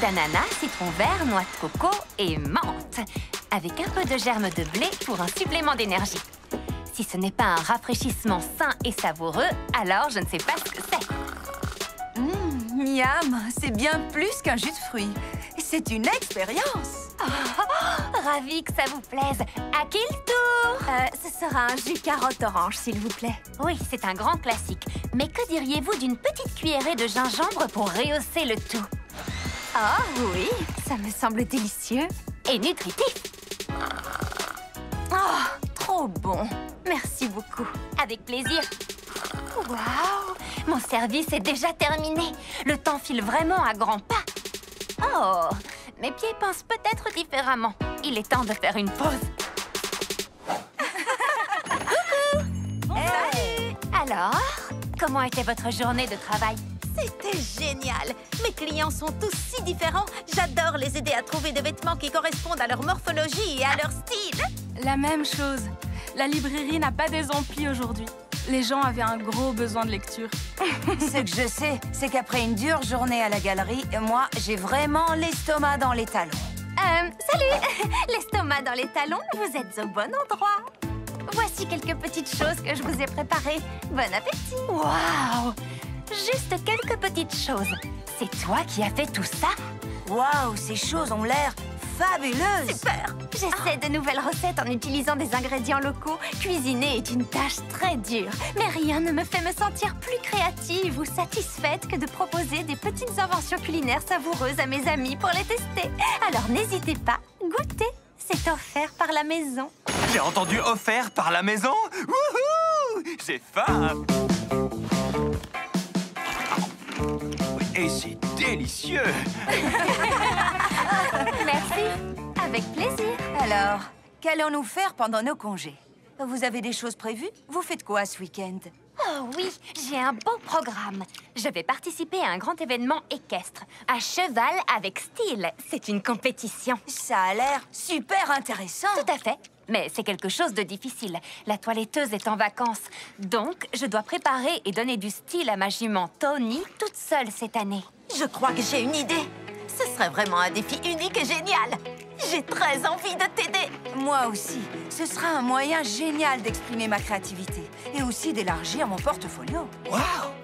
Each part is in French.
d'ananas, citron vert, noix de coco et menthe. Avec un peu de germe de blé pour un supplément d'énergie. Si ce n'est pas un rafraîchissement sain et savoureux, alors je ne sais pas ce que c'est. Miam, c'est bien plus qu'un jus de fruits. C'est une expérience. Ravie que ça vous plaise. À qui le tour? Ce sera un jus carotte-orange, s'il vous plaît. Oui, c'est un grand classique. Mais que diriez-vous d'une petite cuillerée de gingembre pour rehausser le tout? Ah oui, ça me semble délicieux. Et nutritif. Oh, trop bon. Merci beaucoup. Avec plaisir. Waouh! Mon service est déjà terminé. Le temps file vraiment à grands pas. Oh! Mes pieds pensent peut-être différemment. Il est temps de faire une pause. Coucou! Salut! Alors, comment était votre journée de travail? C'était génial! Mes clients sont tous si différents. J'adore les aider à trouver des vêtements qui correspondent à leur morphologie et à leur style. La même chose. La librairie n'a pas des amplis aujourd'hui. Les gens avaient un gros besoin de lecture. Ce que je sais, c'est qu'après une dure journée à la galerie, moi, j'ai vraiment l'estomac dans les talons. Salut! L'estomac dans les talons, vous êtes au bon endroit. Voici quelques petites choses que je vous ai préparées. Bon appétit! Waouh! Juste quelques petites choses. C'est toi qui as fait tout ça? Waouh, ces choses ont l'air fabuleuses! Super! J'essaie de nouvelles recettes en utilisant des ingrédients locaux. Cuisiner est une tâche très dure. Mais rien ne me fait me sentir plus créative ou satisfaite que de proposer des petites inventions culinaires savoureuses à mes amis pour les tester. Alors n'hésitez pas, goûtez. C'est offert par la maison. J'ai entendu offert par la maison. Wouhou! J'ai faim. Et c'est délicieux. Merci. Avec plaisir. Alors, qu'allons-nous faire pendant nos congés? Vous avez des choses prévues? Vous faites quoi ce week-end? Oh oui, j'ai un beau programme. Je vais participer à un grand événement équestre. À cheval avec style. C'est une compétition. Ça a l'air super intéressant. Tout à fait. Mais c'est quelque chose de difficile. La toiletteuse est en vacances. Donc, je dois préparer et donner du style à ma jument Tony toute seule cette année. Je crois que j'ai une idée. Ce serait vraiment un défi unique et génial. J'ai très envie de t'aider. Moi aussi. Ce sera un moyen génial d'exprimer ma créativité et aussi d'élargir mon portfolio. Waouh!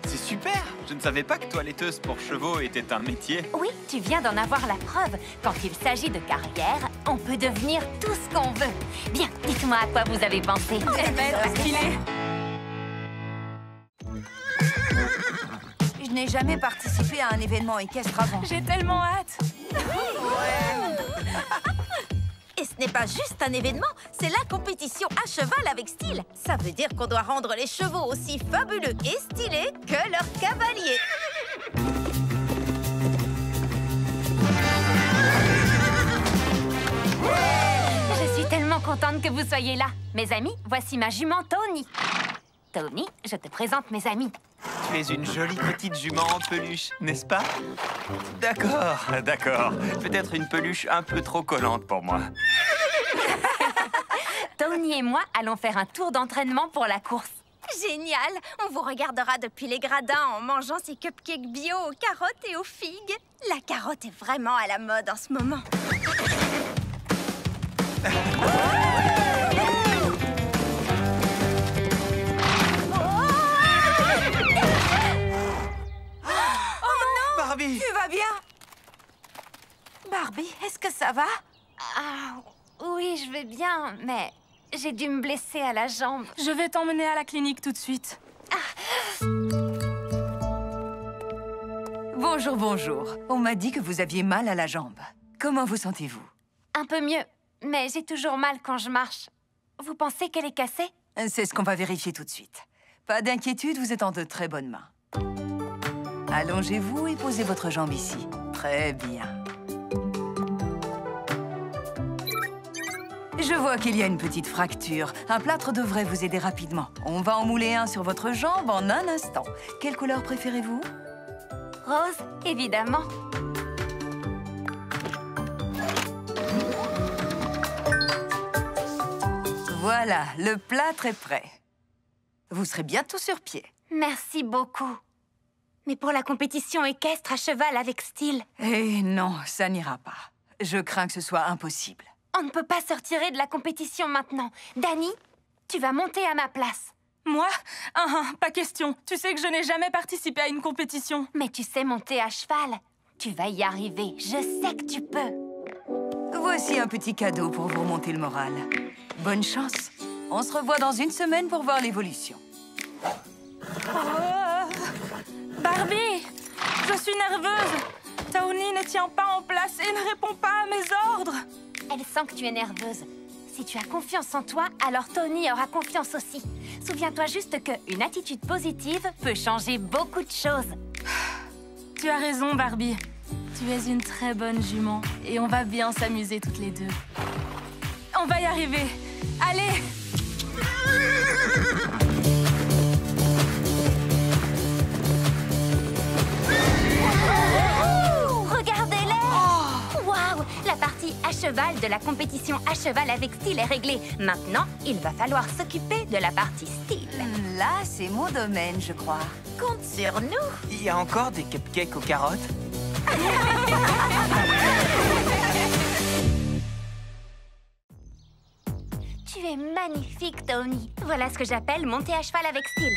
C'est super! Je ne savais pas que toiletteuse pour chevaux était un métier. Oui, tu viens d'en avoir la preuve. Quand il s'agit de carrière, on peut devenir tout ce qu'on veut. Bien, dites-moi à quoi vous avez pensé. C'est bête, stylé. Je n'ai jamais participé à un événement équestre avant. J'ai tellement hâte. Et ce n'est pas juste un événement, c'est la compétition à cheval avec style. Ça veut dire qu'on doit rendre les chevaux aussi fabuleux et stylés que leurs cavaliers. Je suis tellement contente que vous soyez là. Mes amis, voici ma jument Tony. Tony, je te présente mes amis. Tu es une jolie petite jument en peluche, n'est-ce pas? D'accord, d'accord. Peut-être une peluche un peu trop collante pour moi. Tony et moi allons faire un tour d'entraînement pour la course. Génial! On vous regardera depuis les gradins en mangeant ces cupcakes bio aux carottes et aux figues. La carotte est vraiment à la mode en ce moment. Barbie! Tu vas bien? Barbie, est-ce que ça va? Ah, oui, je vais bien, mais j'ai dû me blesser à la jambe. Je vais t'emmener à la clinique tout de suite. Bonjour, bonjour. On m'a dit que vous aviez mal à la jambe. Comment vous sentez-vous? Un peu mieux, mais j'ai toujours mal quand je marche. Vous pensez qu'elle est cassée? C'est ce qu'on va vérifier tout de suite. Pas d'inquiétude, vous êtes en de très bonnes mains. Allongez-vous et posez votre jambe ici. Très bien. Je vois qu'il y a une petite fracture. Un plâtre devrait vous aider rapidement. On va en mouler un sur votre jambe en un instant. Quelle couleur préférez-vous? Rose, évidemment. Voilà, le plâtre est prêt. Vous serez bientôt sur pied. Merci beaucoup. Mais pour la compétition équestre à cheval avec style, Eh non, ça n'ira pas. Je crains que ce soit impossible. on ne peut pas se retirer de la compétition maintenant. Danny, tu vas monter à ma place. Moi? Pas question. Tu sais que je n'ai jamais participé à une compétition. Mais tu sais monter à cheval. Tu vas y arriver. Je sais que tu peux. Voici un petit cadeau pour vous remonter le moral. Bonne chance. On se revoit dans une semaine pour voir l'évolution. Barbie! Je suis nerveuse. Tawny ne tient pas en place et ne répond pas à mes ordres. Elle sent que tu es nerveuse. Si tu as confiance en toi, alors Tony aura confiance aussi. Souviens-toi juste qu'une attitude positive peut changer beaucoup de choses. Tu as raison, Barbie. Tu es une très bonne jument et on va bien s'amuser toutes les deux. On va y arriver. Allez! Regardez-les! Waouh! La partie à cheval de la compétition à cheval avec style est réglée. Maintenant, il va falloir s'occuper de la partie style. Là, c'est mon domaine, je crois. Compte sur nous. Il y a encore des cupcakes aux carottes? Tu es magnifique, Tony. Voilà ce que j'appelle monter à cheval avec style.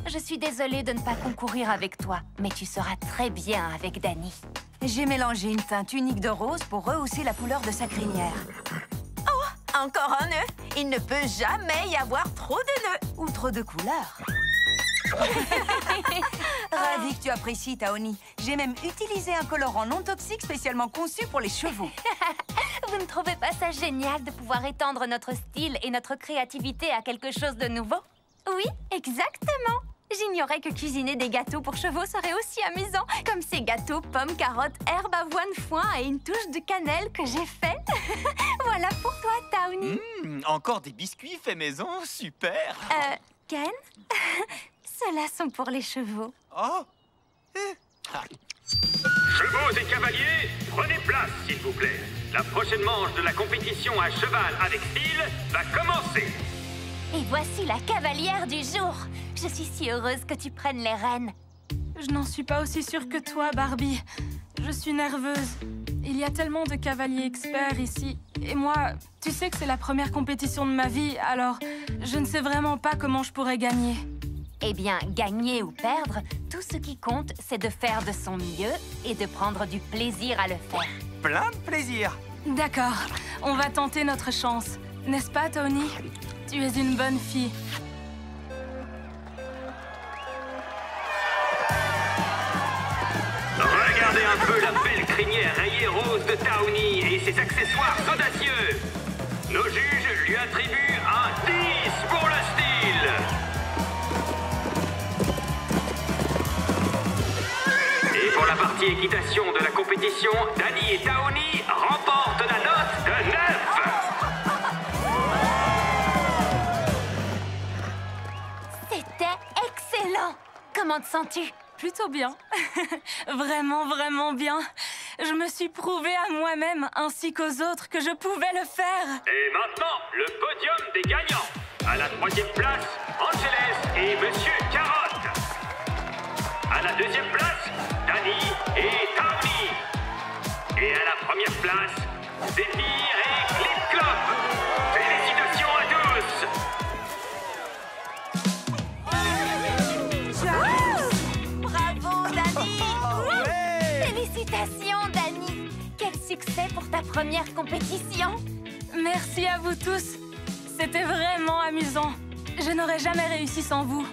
Je suis désolée de ne pas concourir avec toi, mais tu seras très bien avec Danny. J'ai mélangé une teinte unique de rose pour rehausser la couleur de sa crinière. Encore un nœud. Il ne peut jamais y avoir trop de nœuds. Ou trop de couleurs. Ravi que tu apprécies, Taoni. J'ai même utilisé un colorant non toxique spécialement conçu pour les chevaux. Vous ne trouvez pas ça génial de pouvoir étendre notre style et notre créativité à quelque chose de nouveau? Oui, exactement. J'ignorais que cuisiner des gâteaux pour chevaux serait aussi amusant, comme ces gâteaux pommes, carottes, herbes, avoine, foin et une touche de cannelle que j'ai fait. Voilà pour toi, Tawny. Encore des biscuits faits maison, super! Ken? Ceux-là sont pour les chevaux. Oh! Chevaux et cavaliers, prenez place, s'il vous plaît. La prochaine manche de la compétition à cheval avec style va commencer. Et voici la cavalière du jour. Je suis si heureuse que tu prennes les rênes. Je n'en suis pas aussi sûre que toi, Barbie. Je suis nerveuse. Il y a tellement de cavaliers experts ici. Et moi, tu sais que c'est la première compétition de ma vie, alors je ne sais vraiment pas comment je pourrais gagner. Eh bien, gagner ou perdre, tout ce qui compte, c'est de faire de son mieux et de prendre du plaisir à le faire. Plein de plaisir! D'accord, on va tenter notre chance. N'est-ce pas, Tony? Tu es une bonne fille. Regardez un peu la belle crinière rayée rose de Tawny et ses accessoires audacieux. Nos juges lui attribuent un 10 pour le style. Et pour la partie équitation de la compétition, Danny et Tawny remportent la note de 9. C'était excellent! Comment te sens-tu? Plutôt bien. Vraiment, vraiment bien. Je me suis prouvé à moi-même ainsi qu'aux autres que je pouvais le faire. Et maintenant, le podium des gagnants. À la 3e place, Angeles et Monsieur Carotte. À la 2e place, Danny et Tawny. Et à la 1re place, Zéphyr et Clip Clop. Félicitations à tous. Bravo, Danny. Félicitations, Danny! Quel succès pour ta première compétition! Merci à vous tous. C'était vraiment amusant. Je n'aurais jamais réussi sans vous.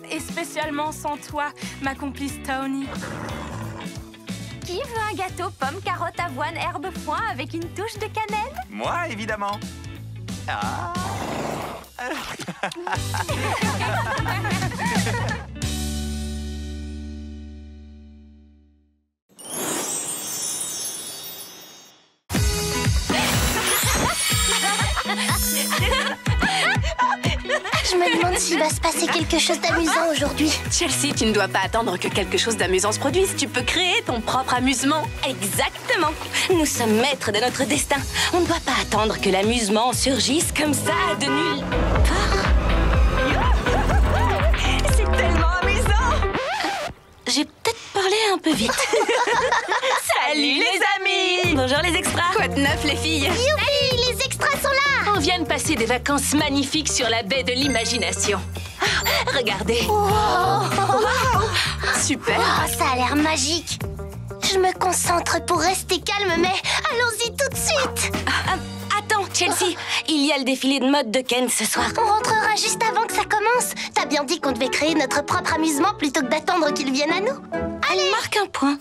Et spécialement sans toi, ma complice Tawny. Qui veut un gâteau pomme, carotte, avoine, herbe, foin avec une touche de cannelle? Moi, évidemment. Ah. Je me demande s'il va se passer quelque chose d'amusant aujourd'hui. Chelsea, tu ne dois pas attendre que quelque chose d'amusant se produise. Tu peux créer ton propre amusement. Exactement. Nous sommes maîtres de notre destin. On ne doit pas attendre que l'amusement surgisse comme ça de nulle part. extras. Quoi de neuf, les filles? Youpi, les extras sont là. On vient de passer des vacances magnifiques sur la baie de l'imagination. Ah, regardez. Super. Oh, ça a l'air magique. Je me concentre pour rester calme, mais allons-y tout de suite. Attends, Chelsea, il y a le défilé de mode de Ken ce soir. On rentrera juste avant que ça commence. T'as bien dit qu'on devait créer notre propre amusement plutôt que d'attendre qu'ils viennent à nous. Allez, marque un point.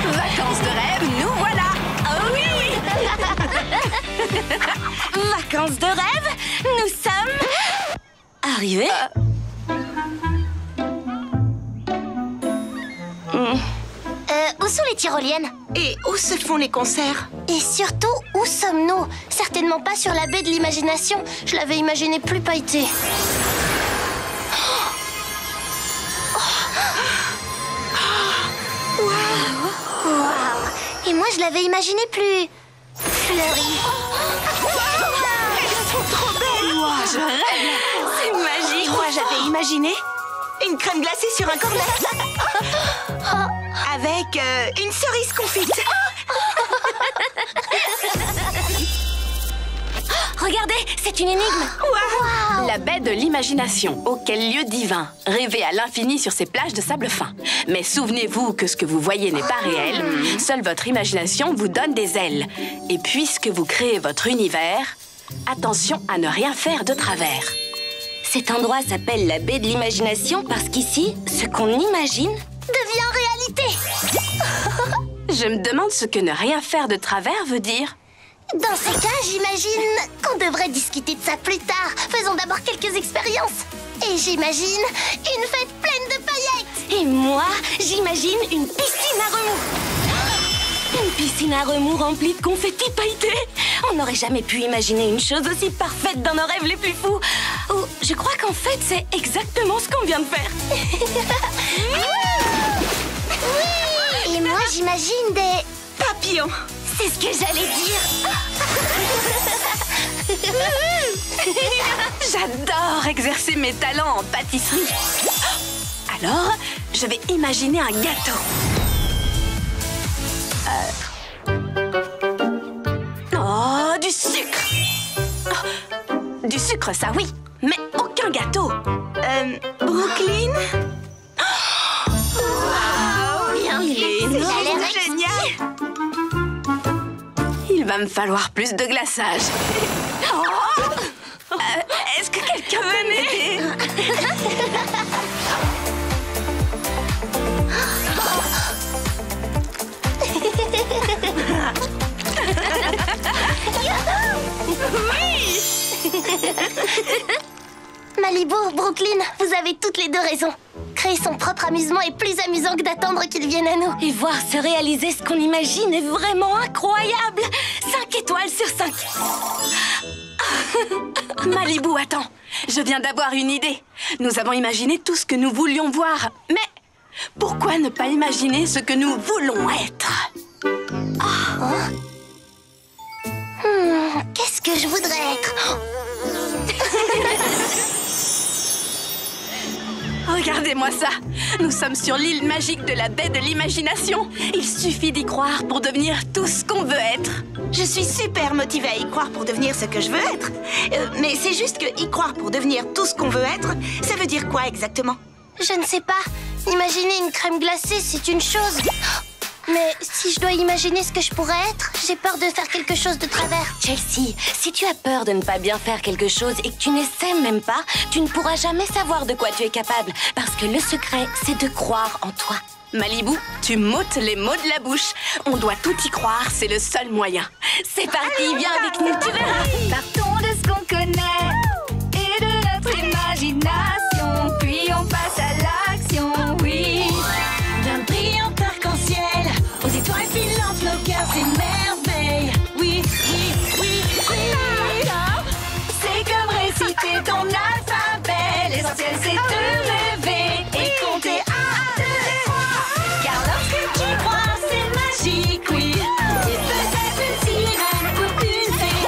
Vacances de rêve, nous voilà. Oh oui. Vacances de rêve, nous sommes arrivés. Où sont les tyroliennes? Et où se font les concerts? Et surtout, où sommes-nous? Certainement pas sur la baie de l'imagination. Je l'avais imaginé plus pailleté. Waouh! Et moi, je l'avais imaginé plus fleuri. Elles sont trop belles. Je rêve. C'est magique. Moi, j'avais imaginé une crème glacée sur un cornet. Avec une cerise confite. Regardez, c'est une énigme. Wow. La baie de l'imagination, auquel lieu divin, rêvez à l'infini sur ces plages de sable fin. Mais souvenez-vous que ce que vous voyez n'est pas réel. Seule votre imagination vous donne des ailes. Et puisque vous créez votre univers, attention à ne rien faire de travers. Cet endroit s'appelle la baie de l'imagination parce qu'ici, ce qu'on imagine devient réalité. Je me demande ce que ne rien faire de travers veut dire. Dans ces cas, j'imagine qu'on devrait discuter de ça plus tard. Faisons d'abord quelques expériences. Et j'imagine une fête pleine de paillettes. Et moi, j'imagine une piscine à remous. Une piscine à remous remplie de confettis pailletés. On n'aurait jamais pu imaginer une chose aussi parfaite dans nos rêves les plus fous. Oh, je crois qu'en fait, c'est exactement ce qu'on vient de faire. Oui. Et moi, j'imagine des papillons. C'est ce que j'allais dire. J'adore exercer mes talents en pâtisserie. Alors, je vais imaginer un gâteau. Oh, du sucre. Oh, du sucre, ça oui, mais aucun gâteau. Brooklyn. Bien Il est vu, ça a l'air génial. Il va me falloir plus de glaçage. Oh, est-ce que quelqu'un veut m'aider? Malibu, Brooklyn, vous avez toutes les deux raison. Créer son propre amusement est plus amusant que d'attendre qu'ils viennent à nous. Et voir se réaliser ce qu'on imagine est vraiment incroyable. 5 étoiles sur 5. Malibu, attends. Je viens d'avoir une idée. Nous avons imaginé tout ce que nous voulions voir. Mais pourquoi ne pas imaginer ce que nous voulons être? Qu'est-ce que je voudrais être? Regardez-moi ça. Nous sommes sur l'île magique de la baie de l'imagination. Il suffit d'y croire pour devenir tout ce qu'on veut être. Je suis super motivée à y croire pour devenir ce que je veux être. Mais c'est juste que y croire pour devenir tout ce qu'on veut être, ça veut dire quoi exactement? Je ne sais pas. Imaginer une crème glacée, c'est une chose. Mais si je dois imaginer ce que je pourrais être, j'ai peur de faire quelque chose de travers. Chelsea, si tu as peur de ne pas bien faire quelque chose et que tu n'essaies même pas, tu ne pourras jamais savoir de quoi tu es capable. Parce que le secret, c'est de croire en toi. Malibu, tu m'ôtes les mots de la bouche. On doit tout y croire, c'est le seul moyen. C'est parti, viens avec nous, tu verras. Partons de ce qu'on connaît et de notre imagination, puis on passe à l'action, oui. D'un brillant arc-en-ciel, aux étoiles filantes, nos cœurs s'émerveillent. Oui, oui, oui, oui. C'est comme réciter ton alphabet. L'essentiel, c'est de rêver et compter 1, 2, 3. Car lorsque tu crois, c'est magique, oui. Tu peux être une sirène ou une fée.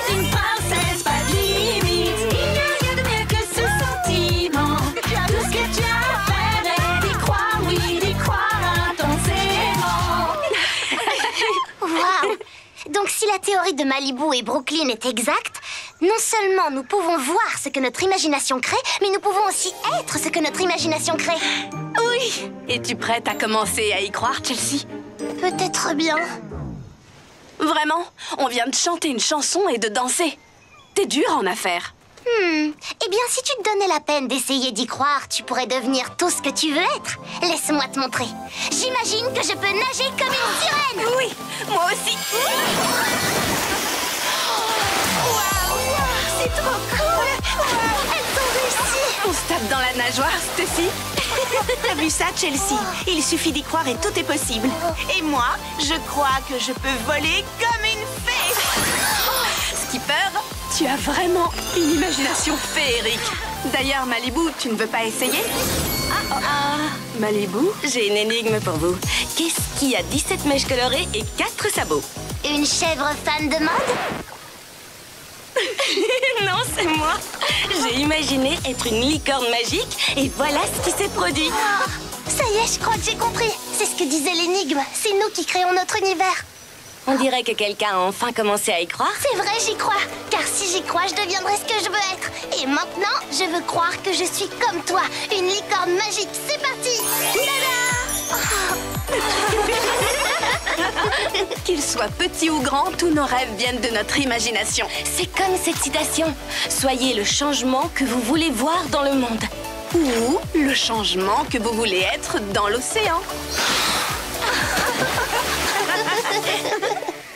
théorie de Malibu et Brooklyn est exacte, non seulement nous pouvons voir ce que notre imagination crée, mais nous pouvons aussi être ce que notre imagination crée. Oui. Es-tu prête à commencer à y croire, Chelsea? Peut-être bien. Vraiment? On vient de chanter une chanson et de danser. T'es dure en affaires. Eh bien, si tu te donnais la peine d'essayer d'y croire, tu pourrais devenir tout ce que tu veux être. Laisse-moi te montrer. J'imagine que je peux nager comme une sirène. Oui, moi aussi. C'est trop cool. Elles ont réussi. On se tape dans la nageoire, Stacy. T'as vu ça, Chelsea? Il suffit d'y croire et tout est possible. Et moi, je crois que je peux voler comme une fée. Skipper, tu as vraiment une imagination féerique. D'ailleurs, Malibu, tu ne veux pas essayer? Malibu, j'ai une énigme pour vous. Qu'est-ce qui a 17 mèches colorées et 4 sabots? Une chèvre fan de mode? Non, c'est moi. J'ai imaginé être une licorne magique et voilà ce qui s'est produit. Ça y est, je crois que j'ai compris. C'est ce que disait l'énigme. C'est nous qui créons notre univers. On dirait que quelqu'un a enfin commencé à y croire. C'est vrai, j'y crois. Car si j'y crois, je deviendrai ce que je veux être. Et maintenant, je veux croire que je suis comme toi, une licorne magique. C'est parti. Qu'ils soient petits ou grands, tous nos rêves viennent de notre imagination. C'est comme cette citation. Soyez le changement que vous voulez voir dans le monde. Ou le changement que vous voulez être dans l'océan.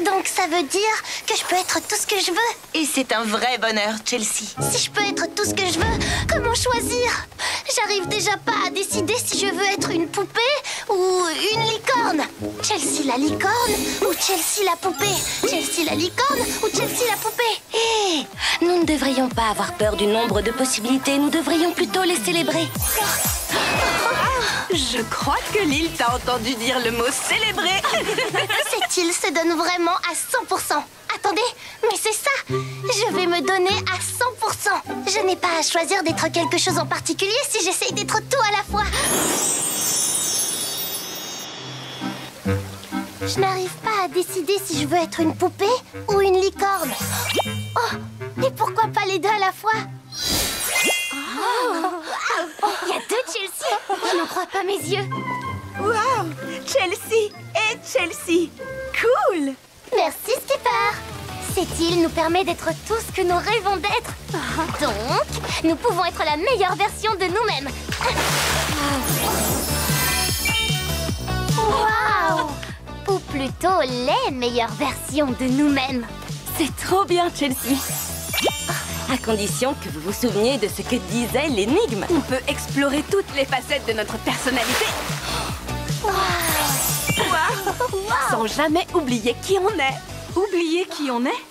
Donc ça veut dire que je peux être tout ce que je veux. Et c'est un vrai bonheur, Chelsea. Si je peux être tout ce que je veux, comment choisir? J'arrive déjà pas à décider si je veux être une poupée ou une licorne. Chelsea la licorne ou Chelsea la poupée? Chelsea la licorne ou Chelsea la poupée? Hé, nous ne devrions pas avoir peur du nombre de possibilités. Nous devrions plutôt les célébrer. Je crois que Lille t'a entendu dire le mot célébrer. Cette île se donne vraiment à 100%. Attendez, mais c'est ça. Je vais me donner à 100%. Je n'ai pas à choisir d'être quelque chose en particulier si j'essaye d'être tout à la fois. Je n'arrive pas à décider si je veux être une poupée ou une licorne. Oh, et pourquoi pas les deux à la fois? Il y a deux Chelsea. Je n'en crois pas mes yeux. Waouh! Chelsea et Chelsea. Cool! Merci, Skipper. Cette île nous permet d'être tout ce que nous rêvons d'être. Donc, nous pouvons être la meilleure version de nous-mêmes. Waouh! Ou plutôt les meilleures versions de nous-mêmes. C'est trop bien, Chelsea. À condition que vous vous souveniez de ce que disait l'énigme. On peut explorer toutes les facettes de notre personnalité. Sans jamais oublier qui on est. Oublier qui on est?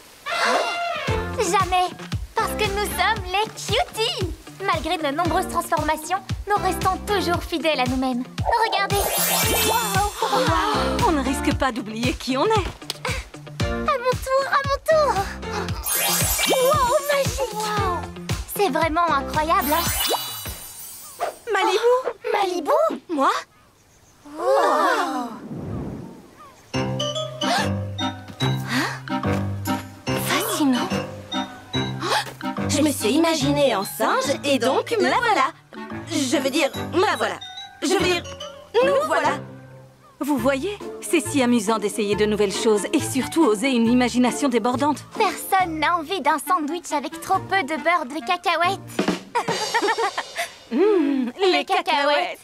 Jamais. Parce que nous sommes les cuties. Malgré de nombreuses transformations, nous restons toujours fidèles à nous-mêmes. Regardez. On ne risque pas d'oublier qui on est. À mon tour. Wow, magique. C'est vraiment incroyable, hein? Malibu? Moi? Fascinant. Je me suis imaginée en singe et donc me voilà. Je veux dire, me voilà. Je veux dire, nous voilà. Vous voyez, c'est si amusant d'essayer de nouvelles choses et surtout oser une imagination débordante. Personne n'a envie d'un sandwich avec trop peu de beurre de cacahuètes. Les cacahuètes.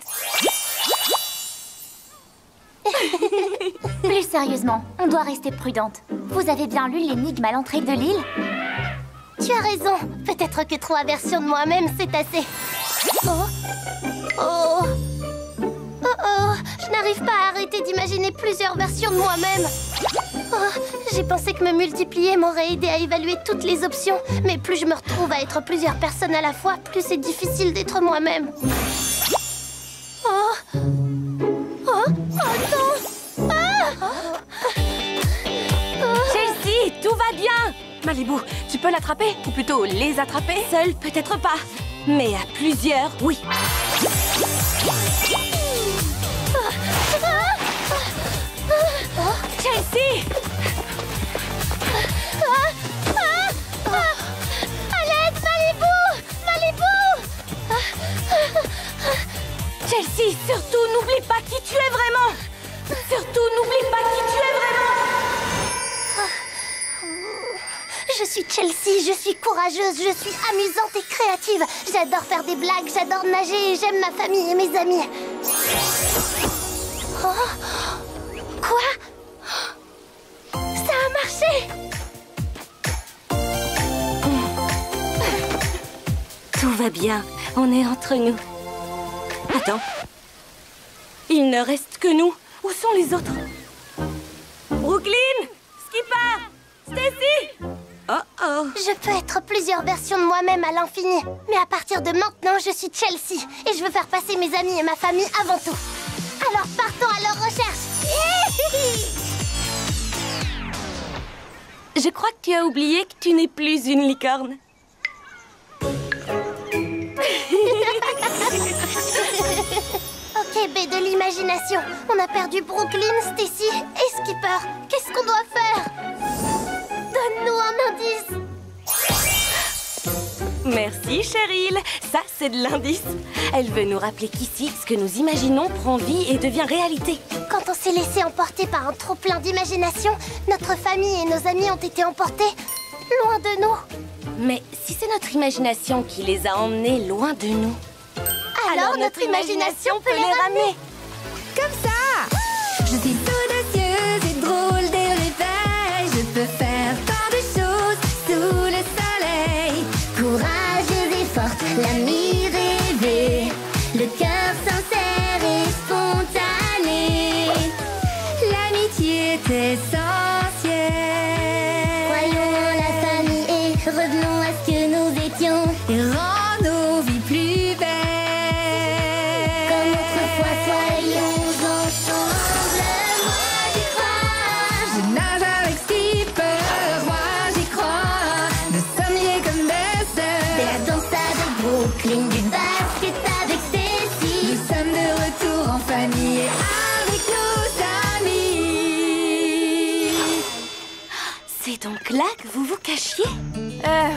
Plus sérieusement, on doit rester prudente. Vous avez bien lu l'énigme à l'entrée de l'île? Tu as raison. Peut-être que 3 versions de moi-même, c'est assez. Je n'arrive pas à arrêter d'imaginer plusieurs versions de moi-même. J'ai pensé que me multiplier m'aurait aidé à évaluer toutes les options. Mais plus je me retrouve à être plusieurs personnes à la fois, plus c'est difficile d'être moi-même. Chelsea, tout va bien. Malibu, tu peux l'attraper? Ou plutôt les attraper? Seule, peut-être pas. Mais à plusieurs, oui. Chelsea! Surtout, n'oublie pas qui tu es vraiment. Surtout, n'oublie pas qui tu es vraiment. Je suis Chelsea, je suis courageuse, je suis amusante et créative. J'adore faire des blagues, j'adore nager et j'aime ma famille et mes amis. Oh. Quoi? Ça a marché! Tout va bien, on est entre nous. Attends. Il ne reste que nous. Où sont les autres? Brooklyn! Skipper! Stacy! Oh. Je peux être plusieurs versions de moi-même à l'infini. Mais à partir de maintenant, je suis Chelsea. Et je veux faire passer mes amis et ma famille avant tout. Alors partons à leur recherche. Je crois que tu as oublié que tu n'es plus une licorne. Ok, baie de l'imagination. On a perdu Brooklyn, Stacy et Skipper. Qu'est-ce qu'on doit faire? Donne-nous un indice. Merci, Cheryl. Ça, c'est de l'indice. Elle veut nous rappeler qu'ici, ce que nous imaginons prend vie et devient réalité. Quand on s'est laissé emporter par un trop-plein d'imagination, notre famille et nos amis ont été emportés loin de nous. Mais si c'est notre imagination qui les a emmenés loin de nous, alors notre imagination peut les ramener. Comme ça! Je suis audacieuse et drôle dès le réveil. Je peux faire tant de choses sous le soleil. Courageuse et forte, l'amie rêvée, le cœur sincère et spontané. L'amitié est essentielle. Croyons en la famille et revenons à ce que nous étions. Et rend nos vies plus belles. Comme autrefois, soyons ensemble. Moi j'y crois. Je nage avec Skipper, moi j'y crois. Nous sommes liés comme des De sœurs. la danse avec Brooklyn, du basket avec Stacy. Nous sommes de retour en famille et avec nos amis. c'est donc là que vous vous cachiez?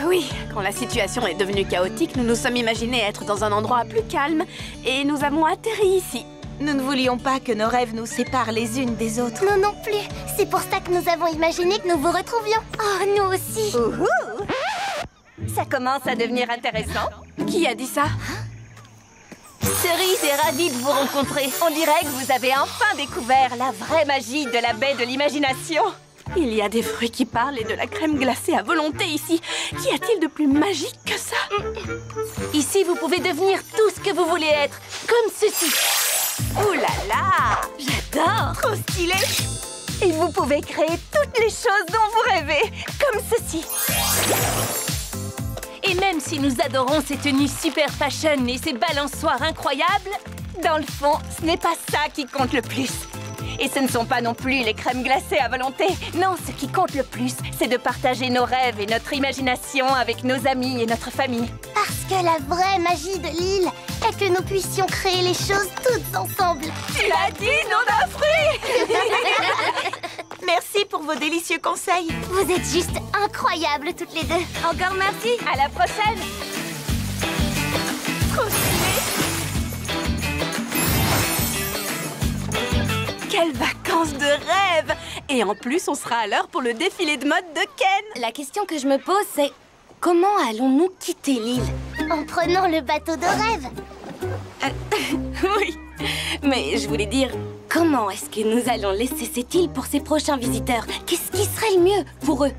Oui. Quand la situation est devenue chaotique, nous nous sommes imaginés être dans un endroit plus calme et nous avons atterri ici. Nous ne voulions pas que nos rêves nous séparent les unes des autres. Nous non plus. C'est pour ça que nous avons imaginé que nous vous retrouvions. Oh, nous aussi. Ça commence à devenir intéressant. Qui a dit ça? Cerise est ravie de vous rencontrer. On dirait que vous avez enfin découvert la vraie magie de la baie de l'imagination. Il y a des fruits qui parlent et de la crème glacée à volonté ici. Qu'y a-t-il de plus magique que ça? Ici, vous pouvez devenir tout ce que vous voulez être, comme ceci. Ouh là là, j'adore. Trop stylé. Et vous pouvez créer toutes les choses dont vous rêvez, comme ceci. Et même si nous adorons ces tenues super fashion et ces balançoires incroyables, dans le fond, ce n'est pas ça qui compte le plus. Et ce ne sont pas non plus les crèmes glacées à volonté. Non, ce qui compte le plus, c'est de partager nos rêves et notre imagination avec nos amis et notre famille. Parce que la vraie magie de l'île est que nous puissions créer les choses toutes ensemble. Tu l'as dit, nom d'un fruit. Merci pour vos délicieux conseils. Vous êtes juste incroyables toutes les deux. Encore merci. À la prochaine. Trop stylé. Quelles vacances de rêve! Et en plus, on sera à l'heure pour le défilé de mode de Ken. La question que je me pose, c'est comment allons-nous quitter l'île? En prenant le bateau de rêve. Oui, mais je voulais dire, comment est-ce que nous allons laisser cette île pour ces prochains visiteurs? Qu'est-ce qui serait le mieux pour eux?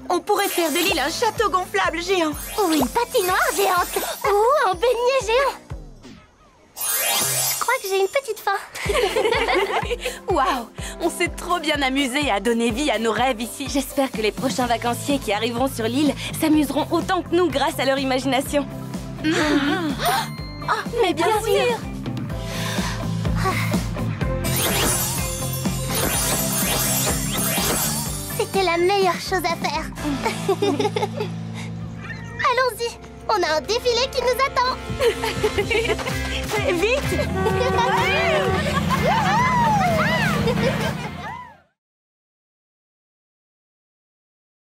On pourrait faire de l'île un château gonflable géant. Ou une patinoire géante. Ou un beignet géant. Je crois que j'ai une petite faim. Waouh! On s'est trop bien amusé à donner vie à nos rêves ici. J'espère que les prochains vacanciers qui arriveront sur l'île s'amuseront autant que nous grâce à leur imagination. Mais bien sûr! C'était la meilleure chose à faire. Allons-y, on a un défilé qui nous attend. Vite!